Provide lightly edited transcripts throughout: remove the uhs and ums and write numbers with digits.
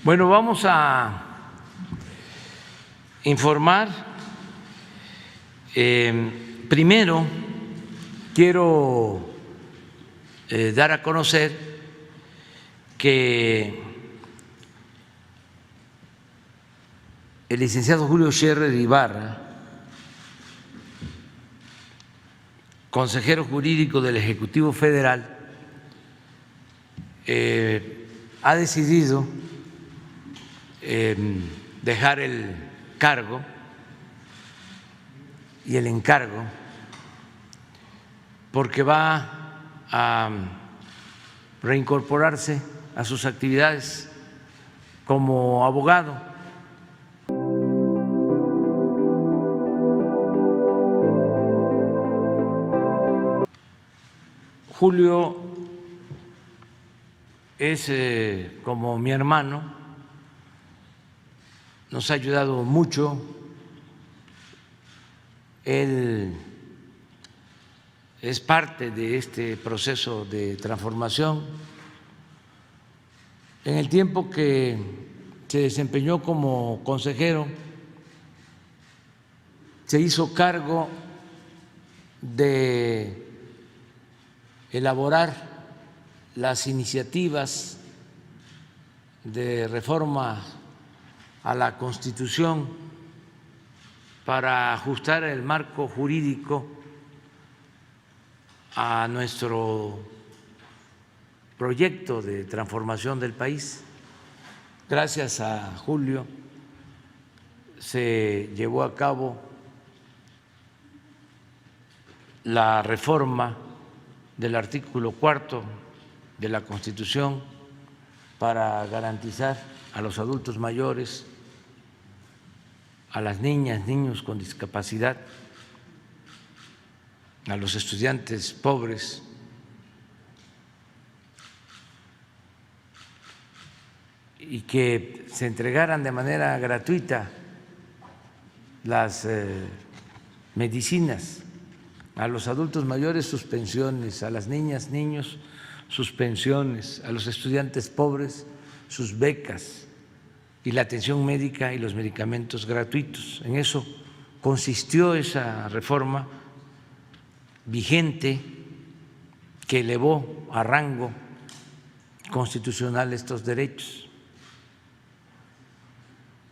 Bueno, vamos a informar. Primero, quiero dar a conocer que el licenciado Julio Scherer Ibarra, consejero jurídico del Ejecutivo Federal, ha decidido dejar el cargo y el encargo porque va a reincorporarse a sus actividades como abogado. Julio es como mi hermano, nos ha ayudado mucho. Él es parte de este proceso de transformación. En el tiempo que se desempeñó como consejero, se hizo cargo de elaborar las iniciativas de reforma a la Constitución para ajustar el marco jurídico a nuestro proyecto de transformación del país. Gracias a Julio se llevó a cabo la reforma del artículo 4 de la Constitución para garantizar a los adultos mayores, a las niñas, niños con discapacidad, a los estudiantes pobres, y que se entregaran de manera gratuita las medicinas a los adultos mayores, sus pensiones, a las niñas, niños, sus pensiones, a los estudiantes pobres, sus becas y la atención médica y los medicamentos gratuitos. En eso consistió esa reforma vigente que elevó a rango constitucional estos derechos.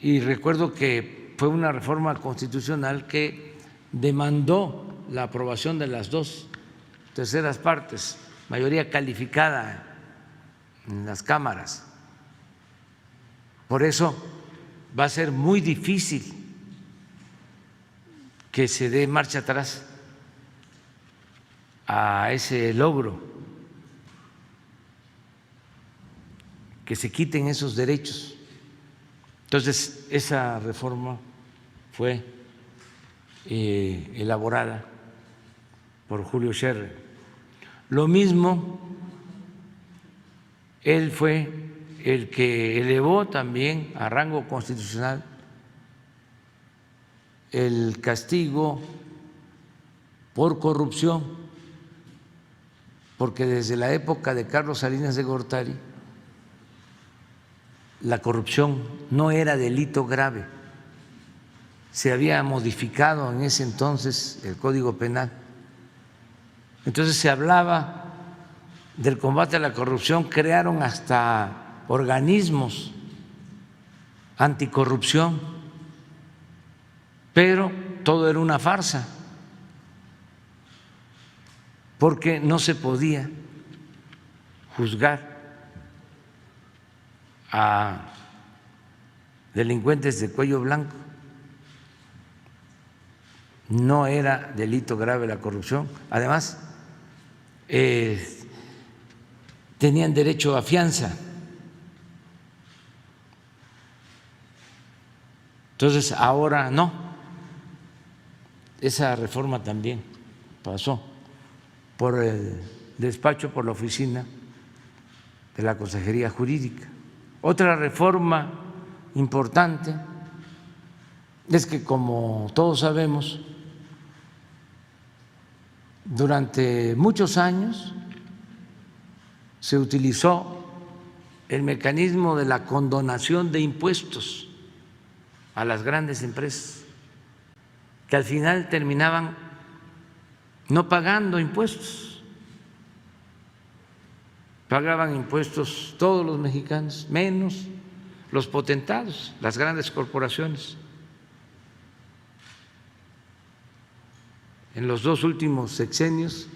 Y recuerdo que fue una reforma constitucional que demandó la aprobación de las 2/3 partes, mayoría calificada en las cámaras. Por eso va a ser muy difícil que se dé marcha atrás a ese logro, que se quiten esos derechos. Entonces, esa reforma fue elaborada por Julio Scherer. Lo mismo, él fue el que elevó también a rango constitucional el castigo por corrupción, porque desde la época de Carlos Salinas de Gortari la corrupción no era delito grave. Se había modificado en ese entonces el Código Penal. Entonces se hablaba del combate a la corrupción, crearon hasta organismos anticorrupción, pero todo era una farsa, porque no se podía juzgar a delincuentes de cuello blanco. No era delito grave la corrupción. Además, tenían derecho a fianza. Entonces, ahora no. Esa reforma también pasó por el despacho, por la oficina de la Consejería Jurídica. Otra reforma importante es que, como todos sabemos, durante muchos años se utilizó el mecanismo de la condonación de impuestos a las grandes empresas, que al final terminaban no pagando impuestos. Pagaban impuestos todos los mexicanos, menos los potentados, las grandes corporaciones. En los 2 últimos sexenios,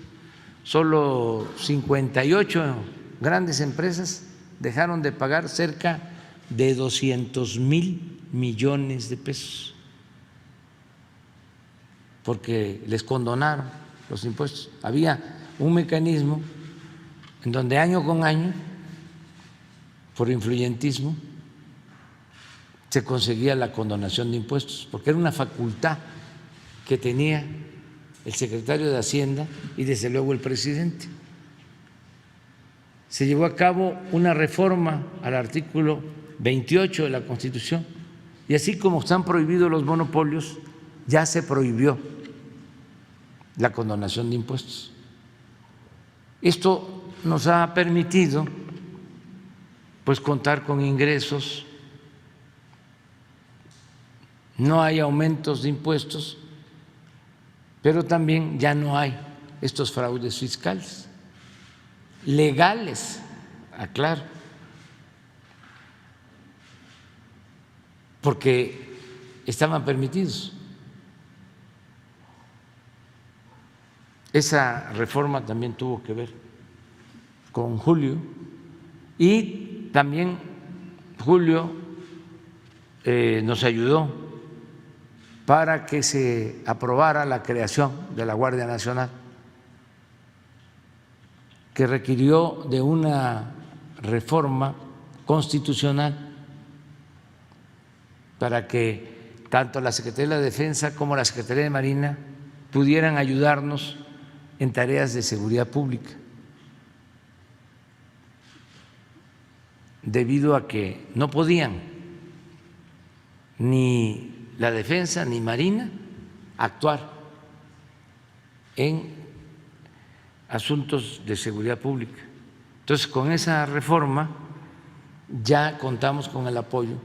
solo 58 grandes empresas dejaron de pagar cerca de 200,000 millones de pesos, porque les condonaron los impuestos. Había un mecanismo en donde año con año, por influyentismo, se conseguía la condonación de impuestos, porque era una facultad que tenía el secretario de Hacienda y desde luego el presidente. Se llevó a cabo una reforma al artículo 28 de la Constitución y así como están prohibidos los monopolios, ya se prohibió la condonación de impuestos. Esto nos ha permitido pues contar con ingresos, no hay aumentos de impuestos, pero también ya no hay estos fraudes fiscales legales, aclaro, porque estaban permitidos. Esa reforma también tuvo que ver con Julio y también Julio nos ayudó para que se aprobara la creación de la Guardia Nacional, que requirió de una reforma constitucional para que tanto la Secretaría de Defensa como la Secretaría de Marina pudieran ayudarnos en tareas de seguridad pública, debido a que no podían ni la Defensa ni Marina actuar en asuntos de seguridad pública. Entonces, con esa reforma ya contamos con el apoyo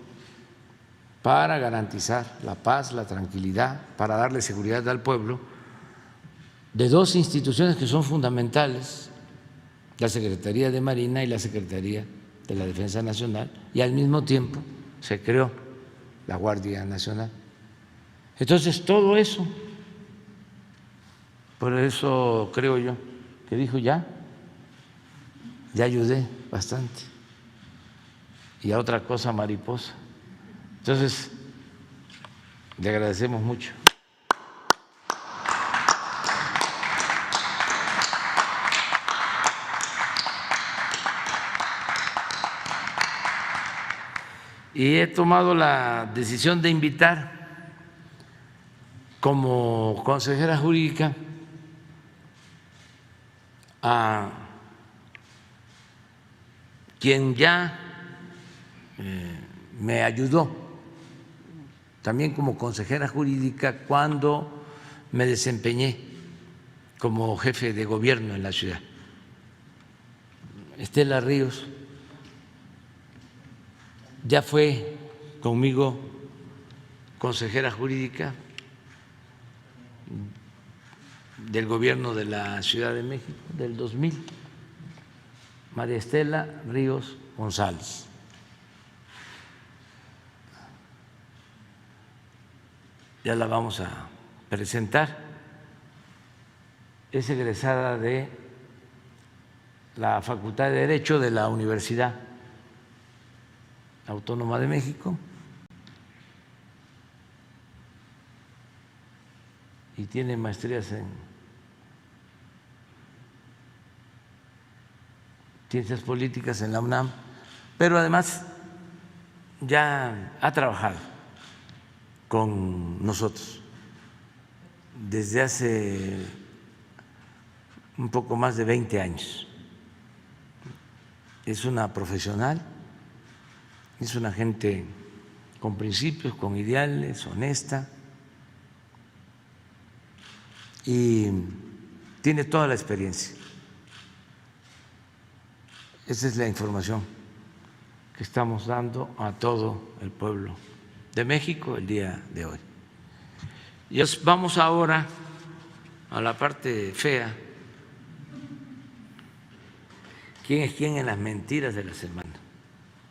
para garantizar la paz, la tranquilidad, para darle seguridad al pueblo, de 2 instituciones que son fundamentales, la Secretaría de Marina y la Secretaría de la Defensa Nacional, y al mismo tiempo se creó la Guardia Nacional. Entonces, todo eso, por eso creo yo que dijo ya ayudé bastante. Y a otra cosa mariposa. Entonces, le agradecemos mucho. Y he tomado la decisión de invitar como consejera jurídica a quien ya me ayudó también como consejera jurídica cuando me desempeñé como jefe de gobierno en la ciudad, Estela Ríos. Ya fue conmigo consejera jurídica del gobierno de la Ciudad de México del 2000, María Estela Ríos González. Ya la vamos a presentar. Es egresada de la Facultad de Derecho de la Universidad Autónoma de México y tiene maestrías en Ciencias Políticas en la UNAM, pero además ya ha trabajado con nosotros desde hace un poco más de 20 años. Es una profesional, es una gente con principios, con ideales, honesta, y tiene toda la experiencia. Esa es la información que estamos dando a todo el pueblo de México el día de hoy. Y vamos ahora a la parte fea. ¿Quién es quién en las mentiras de la semana?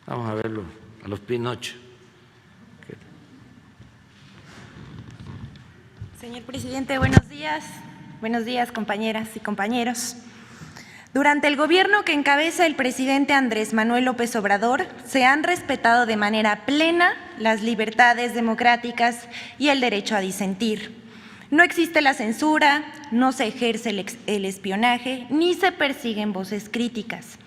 Vamos a verlo, a los Pinocho. Señor presidente, buenos días. Buenos días, compañeras y compañeros. Durante el gobierno que encabeza el presidente Andrés Manuel López Obrador, se han respetado de manera plena las libertades democráticas y el derecho a disentir. No existe la censura, no se ejerce el espionaje, ni se persiguen voces críticas.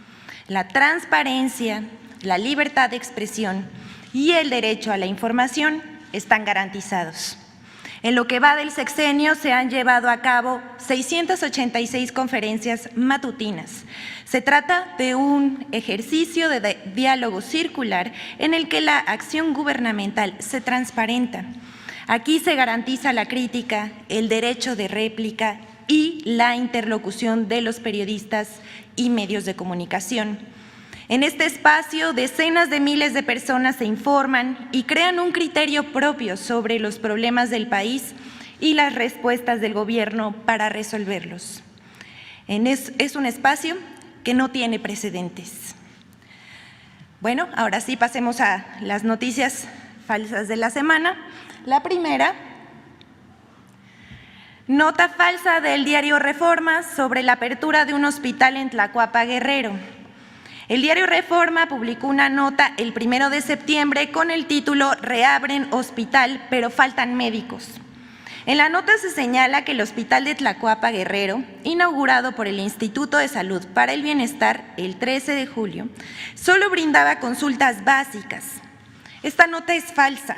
La transparencia, la libertad de expresión y el derecho a la información están garantizados. En lo que va del sexenio se han llevado a cabo 686 conferencias matutinas. Se trata de un ejercicio de diálogo circular en el que la acción gubernamental se transparenta. Aquí se garantiza la crítica, el derecho de réplica y la interlocución de los periodistas y medios de comunicación. En este espacio, decenas de miles de personas se informan y crean un criterio propio sobre los problemas del país y las respuestas del gobierno para resolverlos. Es un espacio que no tiene precedentes. Bueno, ahora sí pasemos a las noticias falsas de la semana. La primera, nota falsa del diario Reforma sobre la apertura de un hospital en Tlacoapa, Guerrero. El diario Reforma publicó una nota el 1 de septiembre con el título «Reabren hospital, pero faltan médicos». En la nota se señala que el hospital de Tlacoapa, Guerrero, inaugurado por el Instituto de Salud para el Bienestar el 13 de julio, solo brindaba consultas básicas. Esta nota es falsa,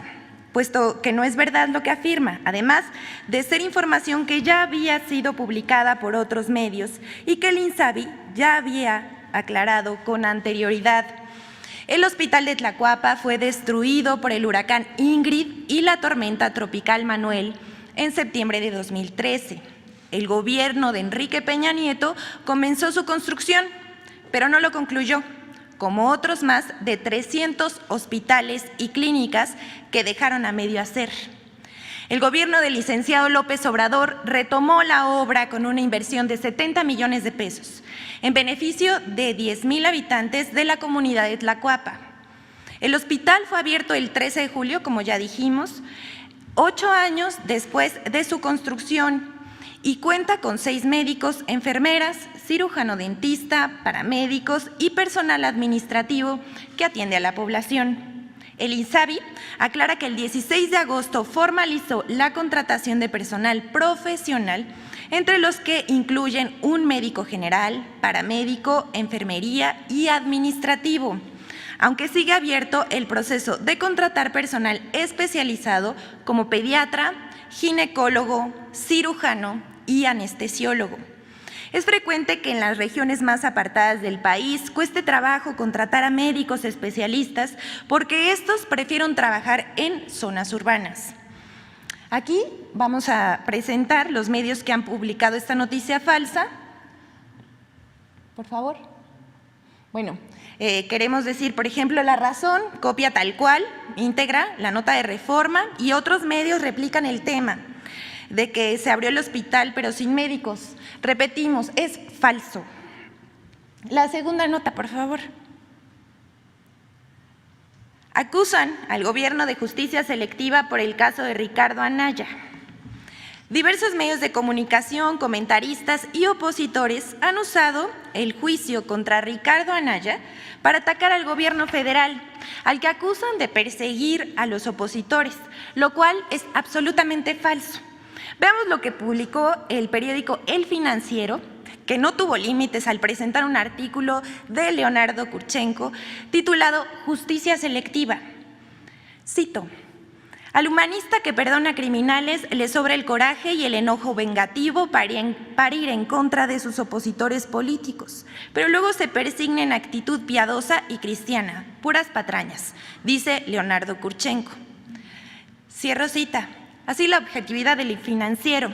puesto que no es verdad lo que afirma, además de ser información que ya había sido publicada por otros medios y que el INSABI ya había aclarado con anterioridad. El hospital de Tlacoapa fue destruido por el huracán Ingrid y la tormenta tropical Manuel en septiembre de 2013. El gobierno de Enrique Peña Nieto comenzó su construcción, pero no lo concluyó, como otros más de 300 hospitales y clínicas que dejaron a medio hacer. El gobierno del licenciado López Obrador retomó la obra con una inversión de 70 millones de pesos en beneficio de 10,000 habitantes de la comunidad de Tlacoapa. El hospital fue abierto el 13 de julio, como ya dijimos, 8 años después de su construcción y cuenta con 6 médicos, enfermeras, cirujano dentista, paramédicos y personal administrativo que atiende a la población. El INSABI aclara que el 16 de agosto formalizó la contratación de personal profesional, entre los que incluyen un médico general, paramédico, enfermería y administrativo, aunque sigue abierto el proceso de contratar personal especializado como pediatra, ginecólogo, cirujano y anestesiólogo. Es frecuente que en las regiones más apartadas del país cueste trabajo contratar a médicos especialistas porque estos prefieren trabajar en zonas urbanas. Aquí vamos a presentar los medios que han publicado esta noticia falsa. Por favor. Bueno, queremos decir, por ejemplo, La Razón copia tal cual, íntegra, la nota de Reforma y otros medios replican el tema de que se abrió el hospital pero sin médicos. Repetimos, es falso. La segunda nota, por favor. Acusan al gobierno de justicia selectiva por el caso de Ricardo Anaya. Diversos medios de comunicación, comentaristas y opositores han usado el juicio contra Ricardo Anaya para atacar al gobierno federal, al que acusan de perseguir a los opositores, lo cual es absolutamente falso. Veamos lo que publicó el periódico El Financiero, que no tuvo límites al presentar un artículo de Leonardo Kurchenko titulado «Justicia selectiva». Cito: «Al humanista que perdona a criminales le sobra el coraje y el enojo vengativo para ir en contra de sus opositores políticos, pero luego se persigna en actitud piadosa y cristiana, puras patrañas», dice Leonardo Kurchenko. Cierro cita. Así la objetividad del Financiero.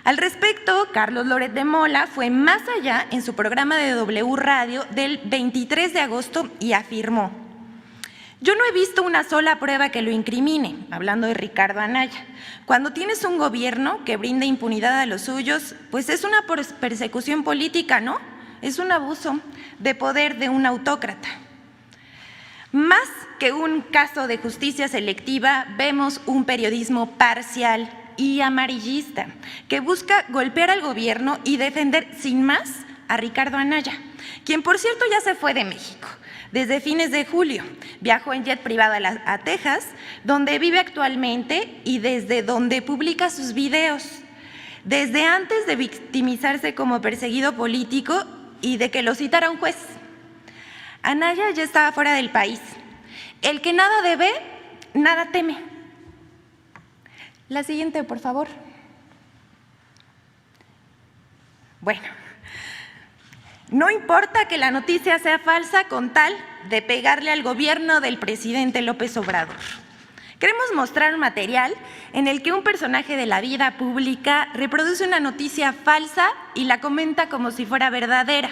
Al respecto, Carlos Loret de Mola fue más allá en su programa de W Radio del 23 de agosto y afirmó: Yo no he visto una sola prueba que lo incrimine, hablando de Ricardo Anaya. Cuando tienes un gobierno que brinda impunidad a los suyos, pues es una persecución política, ¿no? Es un abuso de poder de un autócrata. Más que un caso de justicia selectiva, vemos un periodismo parcial y amarillista que busca golpear al gobierno y defender sin más a Ricardo Anaya, quien por cierto ya se fue de México. Desde fines de julio viajó en jet privado a Texas, donde vive actualmente y desde donde publica sus videos. Desde antes de victimizarse como perseguido político y de que lo citara un juez. Anaya ya estaba fuera del país. El que nada debe, nada teme. La siguiente, por favor. Bueno. No importa que la noticia sea falsa con tal de pegarle al gobierno del presidente López Obrador. Queremos mostrar un material en el que un personaje de la vida pública reproduce una noticia falsa y la comenta como si fuera verdadera.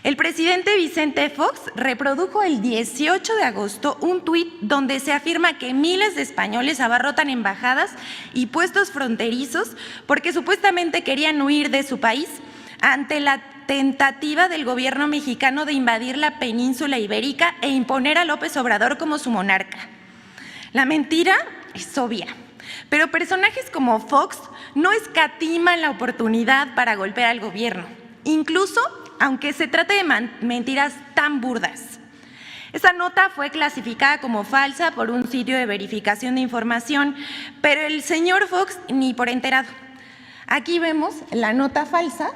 El presidente Vicente Fox reprodujo el 18 de agosto un tuit donde se afirma que miles de españoles abarrotan embajadas y puestos fronterizos porque supuestamente querían huir de su país ante la tentativa del gobierno mexicano de invadir la península ibérica e imponer a López Obrador como su monarca. La mentira es obvia, pero personajes como Fox no escatiman la oportunidad para golpear al gobierno, incluso aunque se trate de mentiras tan burdas. Esa nota fue clasificada como falsa por un sitio de verificación de información, pero el señor Fox ni por enterado. Aquí vemos la nota falsa.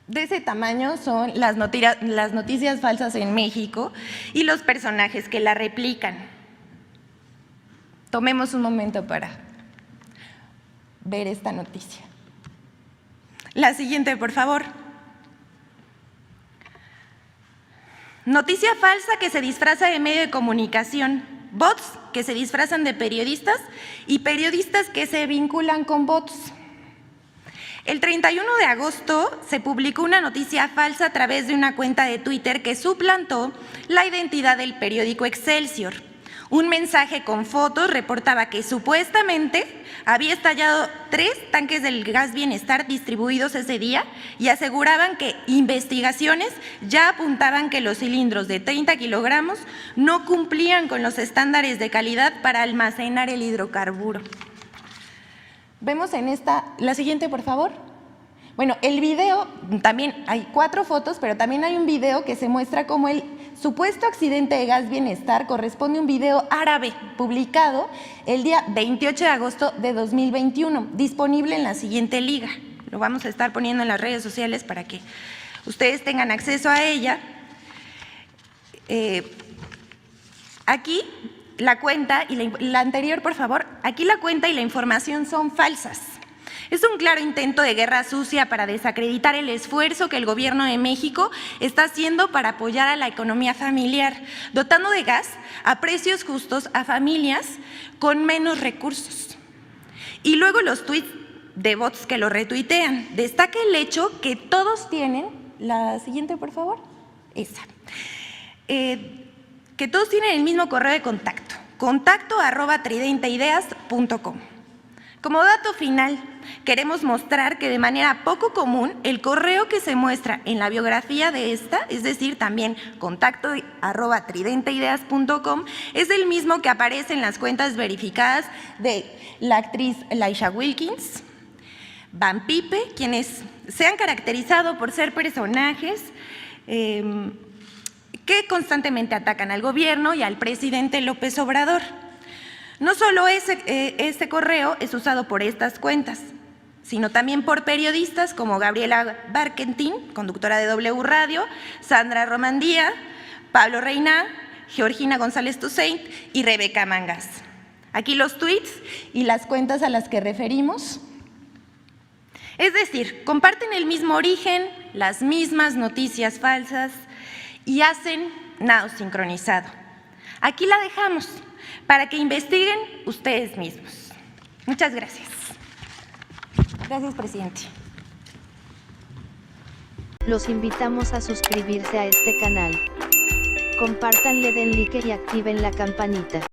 De ese tamaño son las noticias falsas en México y los personajes que la replican. Tomemos un momento para ver esta noticia. La siguiente, por favor. Noticia falsa que se disfraza de medio de comunicación. Bots que se disfrazan de periodistas y periodistas que se vinculan con bots. El 31 de agosto se publicó una noticia falsa a través de una cuenta de Twitter que suplantó la identidad del periódico Excelsior. Un mensaje con fotos reportaba que supuestamente había estallado 3 tanques del gas Bienestar distribuidos ese día y aseguraban que investigaciones ya apuntaban que los cilindros de 30 kilogramos no cumplían con los estándares de calidad para almacenar el hidrocarburo. Vemos en esta, la siguiente, por favor. Bueno, el video, también hay 4 fotos, pero también hay un video que se muestra cómo el supuesto accidente de gas Bienestar corresponde a un video árabe publicado el día 28 de agosto de 2021, disponible en la siguiente liga. Lo vamos a estar poniendo en las redes sociales para que ustedes tengan acceso a ella. Aquí la cuenta y la anterior, por favor, aquí la cuenta y la información son falsas. Es un claro intento de guerra sucia para desacreditar el esfuerzo que el gobierno de México está haciendo para apoyar a la economía familiar, dotando de gas a precios justos a familias con menos recursos. Y luego los tweets de bots que lo retuitean. Destaca el hecho que todos tienen, la siguiente por favor, esa, que todos tienen el mismo correo de contacto, contacto@tridenteideas.com. Como dato final, queremos mostrar que de manera poco común el correo que se muestra en la biografía de esta, es decir, también contacto@tridenteideas.com, es el mismo que aparece en las cuentas verificadas de la actriz Laisha Wilkins, Van Pipe, quienes se han caracterizado por ser personajes que constantemente atacan al gobierno y al presidente López Obrador. No solo este correo es usado por estas cuentas, sino también por periodistas como Gabriela Barkentin, conductora de W Radio, Sandra Romandía, Pablo Reina, Georgina González Toussaint y Rebeca Mangas. Aquí los tweets y las cuentas a las que referimos. Es decir, comparten el mismo origen, las mismas noticias falsas y hacen nado sincronizado. Aquí la dejamos para que investiguen ustedes mismos. Muchas gracias. Gracias, presidente. Los invitamos a suscribirse a este canal. Compártanle, den like y activen la campanita.